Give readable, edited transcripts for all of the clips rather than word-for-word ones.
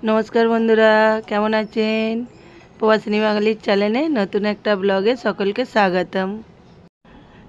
नमस्कार बंधुरा केमन आছেন প্রবাসিনী বাঙালির চ্যানেলে নতুন একটা ব্লগে সকলকে স্বাগতম।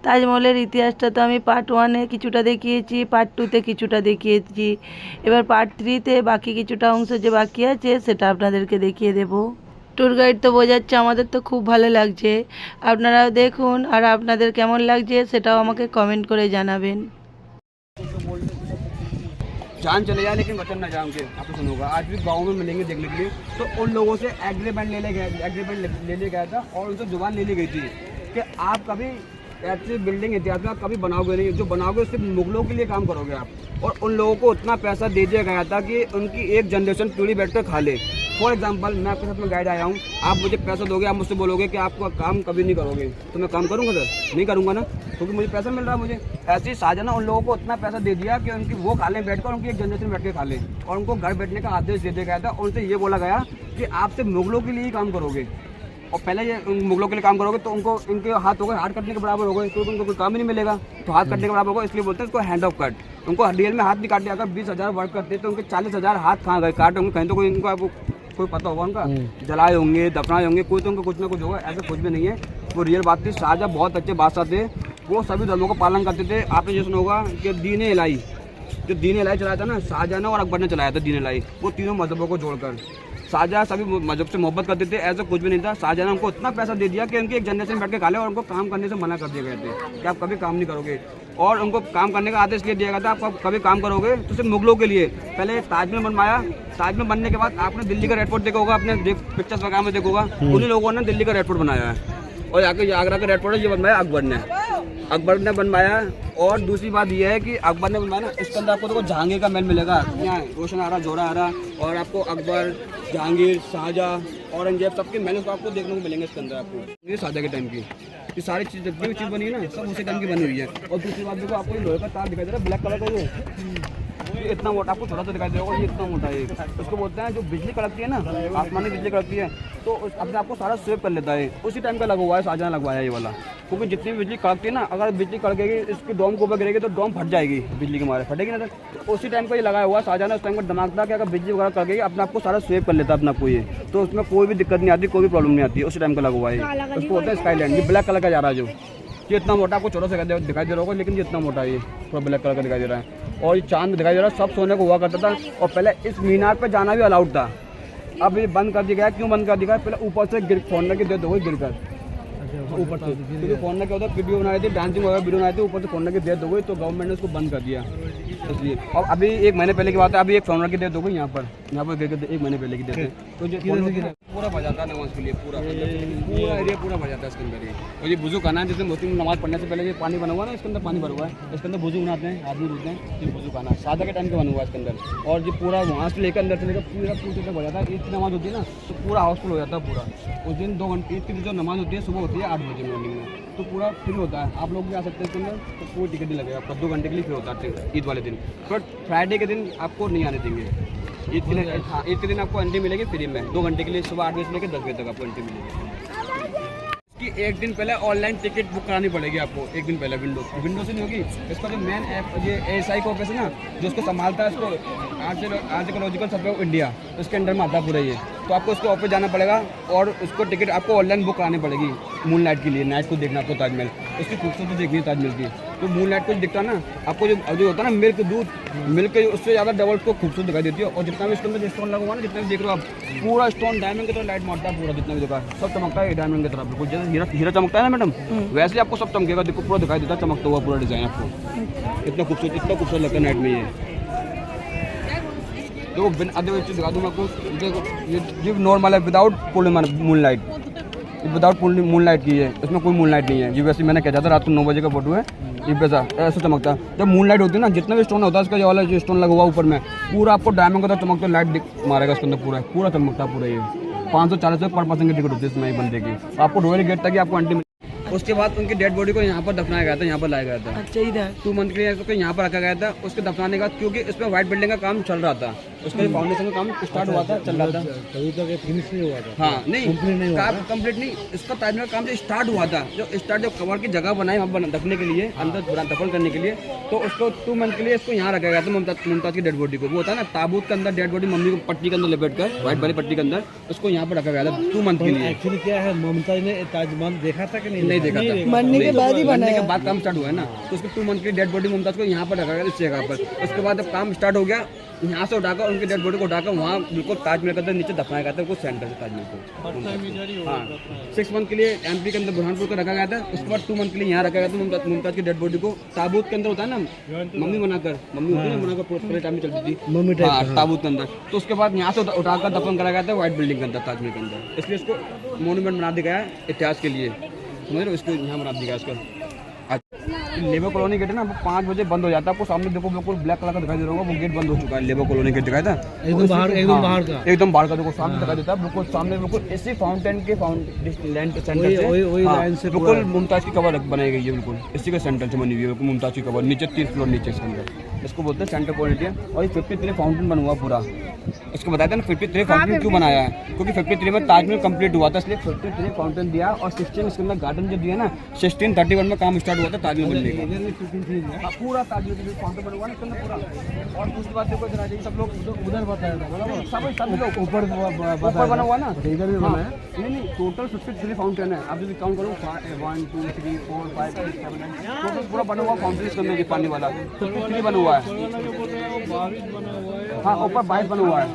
তাজমহলের ইতিহাসটা তো আমি পার্ট 1-এ কিছুটা দেখিয়েছি, পার্ট 2-তে কিছুটা দেখিয়েছি। এবার পার্ট 3-তে বাকি কিছুটা অংশ যে বাকি আছে সেটা আপনাদেরকে দেখিয়ে দেব। ট্যুর গাইড তো বোঝাচ্ছে, আমাদের তো খুব ভালো লাগছে। আপনারাও দেখুন আর আপনাদের কেমন লাগছে সেটাও আমাকে কমেন্ট করে জানাবেন। जान चले जाए लेकिन वचन ना जान के आपको सुनूंगा। आज भी गाँव में मिलेंगे देखने के लिए, तो उन लोगों से एग्रीमेंट ले ले गया था और उनसे जुबान ले ली गई थी कि आप कभी ऐसी बिल्डिंग इतिहास में कभी बनाओगे नहीं, जो बनाओगे सिर्फ मुगलों के लिए काम करोगे आप। और उन लोगों को उतना पैसा दे दिया गया था कि उनकी एक जनरेशन पीढ़ी बैठ कर खा ले। फॉर एग्जाम्पल, मैं आपके साथ में गाइड आया हूँ, आप मुझे पैसा दोगे, आप मुझसे बोलोगे कि आपका काम कभी नहीं करोगे, तो मैं काम करूँगा सर? नहीं करूँगा ना, क्योंकि मुझे पैसा मिल रहा है। मुझे ऐसे ही शाहजहां उन लोगों को उतना पैसा दे दिया कि उनकी वो खा लें बैठ कर, उनकी एक जनरेशन बैठ के खा लें, और उनको घर बैठने का आदेश दे दिया गया था। उनसे ये बोला गया कि आप सिर्फ मुगलों के लिए ही काम करोगे, और पहले ये मुगलों के लिए काम करोगे तो उनको इनके हाथ हो गए, हाथ कटने के बराबर हो गए, तो उनको कोई काम ही नहीं मिलेगा। तो हाथ कटने के बराबर होगा, इसलिए बोलते हैं इसको हैंड ऑफ कट। उनको रियल में हाथ नहीं काट दिया। अगर 20,000 वर्क करते तो उनके 40,000 हाथ कहाँ गए, काट होंगे कहीं, तो कोई इनको आपको कोई पता होगा उनका, जलाए होंगे, दफनाए होंगे, कोई तो उनको कुछ ना कुछ होगा। ऐसा कुछ भी नहीं है, वो रियल बात थी। शाहजहां बहुत अच्छे बादशाह थे, वो सभी धर्मों का पालन करते थे। आपने ये सुना होगा कि दीन इलाही, जो दीन इलाही चलाया था ना, शाहजहां और अकबर ने चलाया था दीन इलाही, वो तीनों मजहबों को जोड़कर। शाहजहां सभी मजहब से मोहब्बत करते थे, ऐसा कुछ भी नहीं था। शाहजहां ने उनको इतना पैसा दे दिया कि उनकी एक जनरेशन बैठ के खा ले, और उनको काम करने से मना कर दिए गए थे कि आप कभी काम नहीं करोगे। और उनको काम करने का आदेश ले दिया गया था, आप कभी काम करोगे तो सिर्फ मुगलों के लिए। पहले ताजमहल बनवाया, ताजमहल बनने के बाद आपने दिल्ली का रेड फोर्ट देखा होगा, आपने पिक्चर्स वगैरह में देखा होगा, उन्हीं लोगों ने दिल्ली का रेड फोर्ट बनाया है। और आगरा का रेड फोर्ट ये बनवाया अकबर ने बनवाया। और दूसरी बात यह है कि अकबर ने बनवाया ना, इसके अंदर आपको देखो जहांगीर का महल मिलेगा, यहाँ रोशन आरा, जोरा आरा, और आपको अकबर, जहांगीर, शाहजहां, औरंगजेब, सबके महल आपको देखने को मिलेंगे इसके अंदर। आपको ये शाहजहां के टाइम की ये सारी चीज़, जितनी भी चीज़ बनी है ना, सब उसी टाइम की बनी हुई है। और दूसरी बात देखो, आपको ये लोहे का तार दिखाई दे रहा है, ब्लैक कलर का, ये इतना मोटा, आपको छोटा सा दिखाई देगा, ये इतना मोटा है। उसको बोलते हैं जो बिजली कड़कती है ना, आसमानी बिजली कड़कती है, तो अपने आपको सारा स्वेप कर लेता है। उसी टाइम का लगा हुआ है, शाहजहां लगवाया ये वाला। क्योंकि जितनी भी बिजली कड़कती है ना, अगर बिजली कड़केगी, इसकी डोम को ऊपर गिरेगी तो डोम फट जाएगी, बिजली के मारे फटेगी ना। तो उसी टाइम का ये लगाया हुआ है। शाहजहां ने उस टाइम का दिमाग था कि अगर बिजली वगैरह कड़केगी, अपने आपको सारा स्वेप कर लेता है अपना कोई, तो उसमें कोई भी दिक्कत नहीं आती, कोई भी प्रॉब्लम नहीं आती। उसी टाइम का लगा हुआ है, उसको बोलते हैं स्काईलैंड। ये ब्लैक कलर का जा रहा है, जो ये इतना मोटा, आपको छोटा सा दिखाई दे रहा होगा, लेकिन ये इतना मोटा है, ये थोड़ा ब्लैक कलर का दिखाई दे रहा है। और ये चांद दिखाई दे रहा है, सब सोने को हुआ करता था। और पहले इस मीनार पे जाना भी अलाउड था, अब ये बंद कर दिया गया। क्यों बंद कर दिया? पहले ऊपर से फोड़ने की डेथ हो गई गिरकर, ऊपर से, क्योंकि फोड़ने के होता वीडियो बनाए थे, डांसिंग वगैरह वीडियो बनाए थे, ऊपर से फोड़ने की डेथ हो गई, तो गवर्नमेंट ने उसको बंद कर दिया इसलिए। और अभी 1 महीने पहले की बात है, अभी एक फोनर की डेथ हो गई यहाँ पर गिर के, 1 महीने पहले की डेथ है। तो जो पूरा बच जाता है नमाज के लिए, पूरा एरिया पूरा बच जाता है इसके अंदर। और ये बुजुर्ग खाना है, जिसमें मुस्लिम नमाज पढ़ने से पहले ये पानी बना हुआ है ना, इसके अंदर पानी भरा हुआ है, इसके अंदर बुजुर्ग नहाते हैं, आदमी रुकते हैं, ये बुजुर्ग खाना शाहजहां के टाइम का बना हुआ है इसके अंदर। और ये पूरा वहाँ से लेकर अंदर से लेकर पूरा तक हो जाता है। ईद की नमाज होती है ना, तो पूरा हाउसफुल हो जाता है पूरा। उस दिन 2 घंटे ईद की जो नमाज होती है, सुबह होती है 8 बजे मॉर्निंग में, तो पूरा फ्री होता है। आप लोग भी आ सकते हैं इसके अंदर, तो कोई टिकट नहीं लगेगा आपका, 2 घंटे के लिए फ्री होता है ईद वाले दिन। बट फ्राइडे के दिन आपको नहीं आने देंगे ईद के लिए। हाँ, ईद के दिन आपको एंट्री मिलेगी फ्री में, 2 घंटे के लिए, सुबह 8 बजे से लेकर 10 बजे तक आपको एंट्री मिलेगी। कि 1 दिन पहले ऑनलाइन टिकट बुक करानी पड़ेगी आपको, 1 दिन पहले। विंडो से नहीं होगी, इसका जो मेन ऐप, ये ASI का ऑफिस है ना, जो उसको संभालता है, इसको आर्कियोलॉजिकल सर्वे ऑफ इंडिया, उसके अंडर में आता है पूरा ये। तो आपको उसके ऑफिस जाना पड़ेगा, और उसको टिकट आपको ऑनलाइन बुक करानी पड़ेगी मून लाइट के लिए। नाइट को देखना आपको ताजमहल, उसकी खूबसूरती देखनी है ताजमहल की। तो मून लाइट को दिखता है ना आपको, जो होता है ना मिल्क, दूध मिल्क, उससे ज़्यादा डबल को खूबसूरत दिखाई देती है। और जितना भी इसके अंदर स्टोन लगा हुआ ना, जितना भी देख रहे हो आप, पूरा स्टोन डायमंड की तरह लाइट मारता है पूरा, जितना भी देखा सब चमकता है डायमंड की तरह, बिल्कुल जैसे हीरा चमकता है ना मैडम, वैसे आपको सब चमकेगा। देखो पूरा दिखाई देता है चमकता हुआ पूरा डिजाइन आपको, इतना खूबसूरत लगता है नाइट में ये। देखो अदर दिखा दूँ मैं आपको, देखो ये नॉर्मल है, without moon light, without moon light की है, इसमें कोई मून लाइट नहीं है। ये वैसे मैंने कहा था रात को 9 बजे का फोटो है, ये वैसा ऐसा चमकता है। जब मून लाइट होती है ना, जितना भी स्टोन होता है, इसका जो वाला जो स्टोन लगा हुआ ऊपर में, पूरा आपको डायमंड का चमकता है, लाइट मारेगा इसके अंदर, पूरा चमकता है पूरा। ये 540 रुपये पर पर्सन की टिकट होती है इसमें बंदे की। आपको रॉयल गेट तक आपको एंट्री। उसके बाद उनकी डेड बॉडी को यहाँ पर दफनाया गया था, यहाँ पर लाया गया था। अच्छा, इधर 2 मंथ के लिए उसको यहाँ पर रखा गया था। उसके दफनाने के बाद क्योंकि इसमें व्हाइट बिल्डिंग का काम चल रहा था, उसका फाउंडेशन का काम स्टार्ट हुआ था, चल रहा था, तभी तक फिनिश नहीं हुआ था। हाँ नहीं काम कंप्लीट नहीं, इसका ताजमहल का काम जो स्टार्ट हुआ था, जो कवर की जगह बनाई वहाँ रखने के लिए, अंदर दफन करने के लिए, तो उसको 2 मंथ के लिए इसको यहाँ रखा गया था। मुमताज की डेड बॉडी को, वो होता है ना ताबूत के अंदर डेड बॉडी, मम्मी को पट्टी के अंदर लपेट कर, व्हाइट वाली पट्टी के अंदर, उसको यहाँ पर रखा गया था 2 मंथ के लिए। एक्चुअली क्या है, मुमताज ने ताजमहल देखा था कि नहीं देखा था, मरने के बाद ही बनने बनाया। के बाद काम स्टार्ट हुआ है ना, तो उसको 2 मंथ की डेड बॉडी मुमताज को यहाँ पर रखा गया इस जगह पर। उसके बाद जब काम स्टार्ट हो गया, यहाँ से उठाकर उनकी डेड बॉडी को उठाकर वहाँ बिल्कुल ताजमहल के अंदर नीचे दफनाया गया था, वो सेंटर से ताजमहल को। हाँ 6 मंथ के लिए एमपी के अंदर बुरहानपुर को रखा गया था। उसके बाद 2 मंथ के लिए यहाँ रखा गया था मुमताज की डेड बॉडी को। ताबूत के अंदर होता है ना, मम्मी बनाकर, मम्मी होती है ना बनाकर, पहले टाइम में चलती थी मम्मी हाँ ताबूत के अंदर। तो उसके बाद यहाँ से उठाकर दफन करा गया था व्हाइट बिल्डिंग के अंदर, ताजमहल के अंदर। इसलिए इसको मोन्यूमेंट बना दिया गया है इतिहास के लिए, समझ रहे हो, इसको यहाँ बना दिया गया इसका। लेबर कॉलोनी गेट है ना, वो 5 बजे बंद हो जाता है। आपको सामने देखो बिल्कुल ब्लैक कलर का दिखाई दे रहा होगा, वो गेट बंद हो चुका है। लेबर कॉलोनी गेट दिखाया था एकदम बाहर, एकदम बाहर का, एकदम बाहर का देखो सामने दिखाई देता है, बिल्कुल सामने, बिल्कुल इसी फाउंटेन के लैंड सेंटर से वही लाइन से बिल्कुल मुमताज की कवर बनाई गई है, बिल्कुल इसी के सेंटर से बनी हुई है बिल्कुल मुमताज की कवर। नीचे 3 फ्लोर नीचे इसके अंदर, इसको बोलते हैं सेंटर पॉइंट है। और ये 53 फाउंटेन बना हुआ पूरा। इसको बताया था ना 53 फाउंटेन क्यों बनाया है, क्योंकि 53 में ताजमहल कंप्लीट हुआ था, इसलिए 53 फाउंटेन दिया। और 16 इसके अंदर गार्डन जो दिया ना, 1631 में काम स्टार्ट हुआ था ताजमहल बनने का। पूरा ताजमहल का फाउंटेन बना हुआ ना इसके अंदर पूरा। और दूसरी बात देखो इधर आ जाइए, सब लोग उधर बताया था, सब लोग ऊपर बना हुआ ना, इधर भी बना है। नहीं टोटल 53 फाउंटेन है। आप यदि काउंट करो 1 2 3 4 5 6 7 8 टोटल पूरा बना हुआ फाउंटेन इसके अंदर, पानी वाला 53 बना हुआ है। हाँ ऊपर 22 बना हुआ है।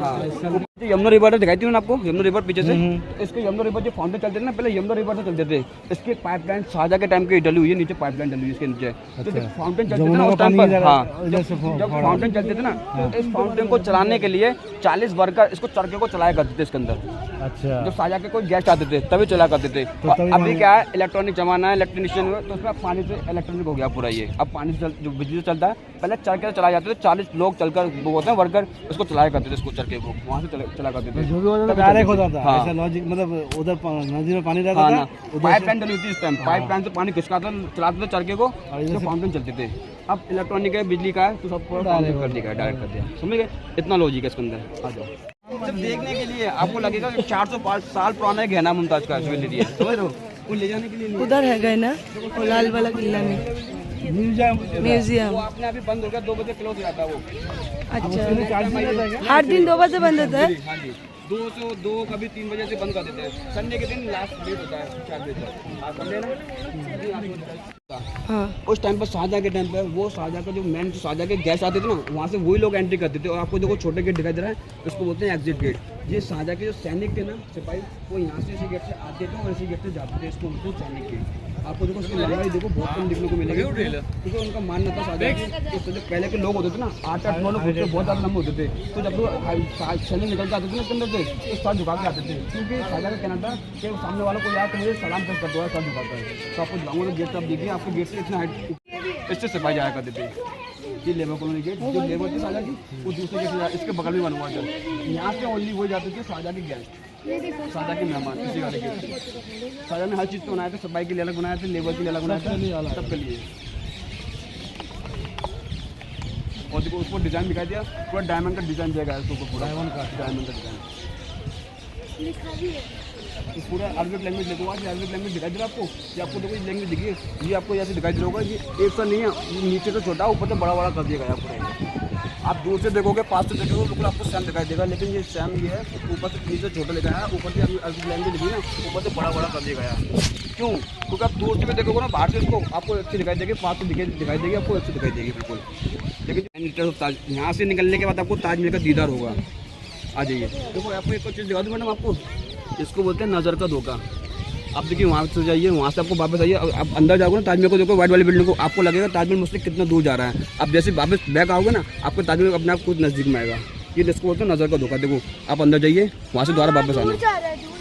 हाँ यमुना रिवर दिखाई थी ना आपको, यमुना रिवर पीछे से, इसके यमुना रिवर जो फाउंटेन चलते थे ना, पहले यमुना रिवर से चलते थे। इसके पाइपलाइन शाहजहां के टाइम की डली हुई है, नीचे पाइपलाइन डली हुई है इसके नीचे। तो जब फाउंटेन चलते थे ना उस टाइम पर, हाँ जब फाउंटेन चलते थे ना, तो इस फाउंटेन को चलाने के लिए 40 वर्कर इसको चरखे को चलाया करते थे इसके अंदर। अच्छा, जब शाहजहां के कोई गेस्ट आते थे तभी चला करते थे। और अभी क्या है, इलेक्ट्रॉनिक जमाना है, इलेक्ट्रिशियन हुआ, तो उसमें पानी से इलेक्ट्रॉनिक हो गया पूरा ये। अब पानी से जो बिजली से चलता है, पहले चरखे से चलाए जाते थे, 40 लोग चलकर वो होते हैं वर्कर, उसको चलाया करते थे, इसको चरखे को वहाँ से चला करते थे। डायरेक्ट होता था हाँ। ऐसा लॉजिक, मतलब उधर नदी में पानी रहता था, पाइपलाइन डली होती इस टाइम, पाइपलाइन से पानी खिसकाते चलाते थे चरखे को, और फाउंटेन चलते थे। अब इलेक्ट्रॉनिक है, बिजली का है, तो सब डायरेक्ट कर दिया, डायरेक्ट कर दिया, समझ गए? इतना लॉजिक है इसके अंदर। आ जाओ, जब देखने के लिए आपको लगेगा कि 405 साल पुराना है गहना मुमताज का ज्वेलरी है, समझ रहे हो? वो ले जाने के लिए उधर है गए ना, वो लाल वाला किला में म्यूजियम, वो आपने अभी बंद हो गया, 2 बजे क्लोज हो जाता है वो। अच्छा, हर दिन 2 बजे बंद होता है? हाँ जी, 2 से 2 कभी 3 बजे से बंद कर देते हैं। संडे के दिन लास्ट डेट होता है 4 बजे तक। आप संडे ना, हाँ उस टाइम पर शाहजहां के टाइम पर वो शाहजहां का जो मेन शाहजहां के गेस्ट आते थे ना, वहाँ से वही लोग एंट्री करते थे। और आपको देखो छोटे गेट दिखाई दे रहा है, उसको बोलते हैं एग्जिट गेट। ये शाहजहां के जो सैनिक थे ना, सिपाही, वो यहाँ से इसी गेट से आते थे और इसी गेट से जाते थे, इसको बोलते हैं सैनिक गेट। आपको देखो उसकी लंबाई देखो बहुत कम देखने को मिलेगी, क्योंकि उनका मानना था शाहजहां कि जो पहले के लोग होते थे ना, 8-8 लोग होते थे, बहुत ज़्यादा लंबे होते थे। तो जब लोग सैनिक निकल के आते थे ना उसके अंदर से, तो सर झुका के आते थे, क्योंकि शाहजहां का कहना था कि सामने वालों को यार तो मुझे सलाम कर दो, सर झुकाता है। तो आपको दिखाऊंगा गेट आप देखिए, आपके गेट से इतना हाइट इससे सिपाही जाया करते थे। ये लेबर कॉलोनी गेट, जो लेबर थी शाहजहां की, वो दूसरे गेट से इसके बगल में बना हुआ था। यहाँ से ओनली वही जाते थे शाहजहां के गेस्ट, शाहजहां के मेहमान, इसी वाले गेट से। शाहजहां ने हर चीज़ को बनाया था, सिपाही के लिए अलग बनाया था, लेबर के लिए अलग बनाया था, सबके लिए। और देखो उसको डिज़ाइन दिखाई दिया, पूरा डायमंड का डिज़ाइन दिया गया है उसको, पूरा डायमंड का डिज़ाइन। तो पूरा अरबिक लैंग्वेज देखो, आज अरबिक लैंग्वेज दिखाई दे रहा है आपको, ये आपको देखो ये लैंग्वेज दिखिए, ये आपको ऐसे दिखाई दे रहा होगा। ये एक सा नहीं है, ये नीचे से छोटा, ऊपर से बड़ा बड़ा कर दिया गया पूरा। आप दूर से देखोगे, पास से देखोगे, बिल्कुल आपको सेम दिखाई देगा, लेकिन ये सेम ये है, ऊपर से नीचे छोटा लिखा है, ऊपर से अरबिक लैंग्वेज लिखी है, ऊपर से बड़ा बड़ा कर दिया गया। क्यों? क्योंकि आप दूर से भी देखोगे ना, बाहर से इसको आपको अच्छी दिखाई देगी, पास से दिखाई देगी, आपको अच्छी दिखाई देगी बिल्कुल। लेकिन यहाँ से निकलने के बाद आपको ताजमहल का दीदार होगा। आ जाइए, देखो आपको एक चीज़ दिखा दूँ मैडम आपको, इसको बोलते हैं नज़र का धोखा। आप देखिए वहाँ से जाइए, वहाँ से आपको वापस आइए, आप अंदर जाओगे ना ताजमहल को देखो, व्हाइट वाली बिल्डिंग को, आपको लगेगा ताजमहल मुझसे कितना दूर जा रहा है। आप जैसे वापस बैक आओगे ना, आपको ताजमहल अपने आप कुछ नज़दीक में आएगा। ये इसको बोलते हैं नज़र का धोखा। देखो आप अंदर जाइए, वहाँ से दोबारा वापस आना,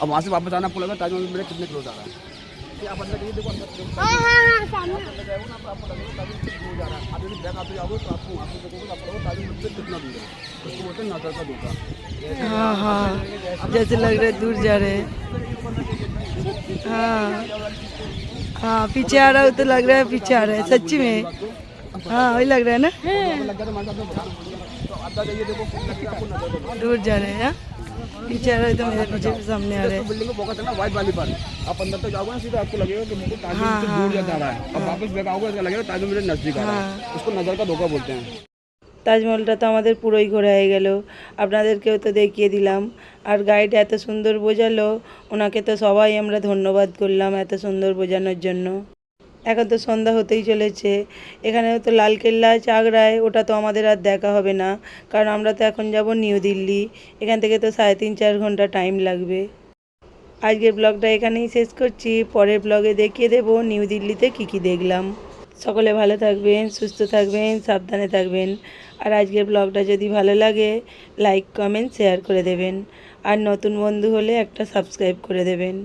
अब वहाँ से वापस आना, आपको लगा ताजमहल मेरे कितने क्लोज आ रहा है। कि आप अंदर देखिए, देखो अंदर अंदर जाएगा ना, आपको लगेगा ताजमहल से दूर जा रहा है। आप जैसे बैक आते जाओगे तो आपको वहाँ से देखोगे तो आपको लगेगा ताजमहल से कितना दूर है। उसको बोलते हैं नजर का धोखा। हाँ हाँ, जैसे लग रहा है दूर जा रहे हैं। हाँ हाँ, पीछे आ रहा हो तो लग रहा है पीछे आ रहा है, सच्ची में। हाँ वही लग रहा है ना, लग गया तो हमारे साथ में तो अंदर जाइए, देखो लगेगा आपको नजर का धोखा। दूर जा रहे हैं। हाँ? पीछे आ रहा है तो मेरे पीछे भी सामने आ रहे हैं। बिल्डिंग को फोकस है ना व्हाइट वाली पर, आप अंदर तक जाओगे ना सीधा आपको लगेगा कि मुझे ताजमहल से दूर जा रहा है। अब वापस बैक आओगे तो लगेगा ताजमहल मेरे नजदीक आ रहा है। उसको नजर का धोखा बोलते हैं। তাজমহলটা তো আমাদের পুরোই ঘোরা হয়ে গেল, আপনাদেরকেও তো দেখিয়ে দিলাম। আর গাইড এত সুন্দর বোঝালো, ওনাকে তো সবাই আমরা ধন্যবাদ করলাম এত সুন্দর বোঝানোর জন্য। এখন তো সন্ধ্যা হতেই চলেছে। এখানেও তো লালকেল্লা আছে আগ্রায়, ওটা তো আমাদের আর দেখা হবে না, কারণ আমরা তো এখন যাব নিউ দিল্লি। এখান থেকে তো 3.5-4 ঘন্টা টাইম লাগবে। আজকের ব্লগটা এখানেই শেষ করছি, পরের ব্লগে দেখিয়ে দেবো নিউ দিল্লিতে কী কী দেখলাম। সকলে ভালো থাকবেন, সুস্থ থাকবেন, সাবধানে থাকবেন। আর আজকের ব্লগটা যদি ভালো লাগে লাইক কমেন্ট শেয়ার করে দেবেন। আর নতুন বন্ধু হলে একটা সাবস্ক্রাইব করে দেবেন।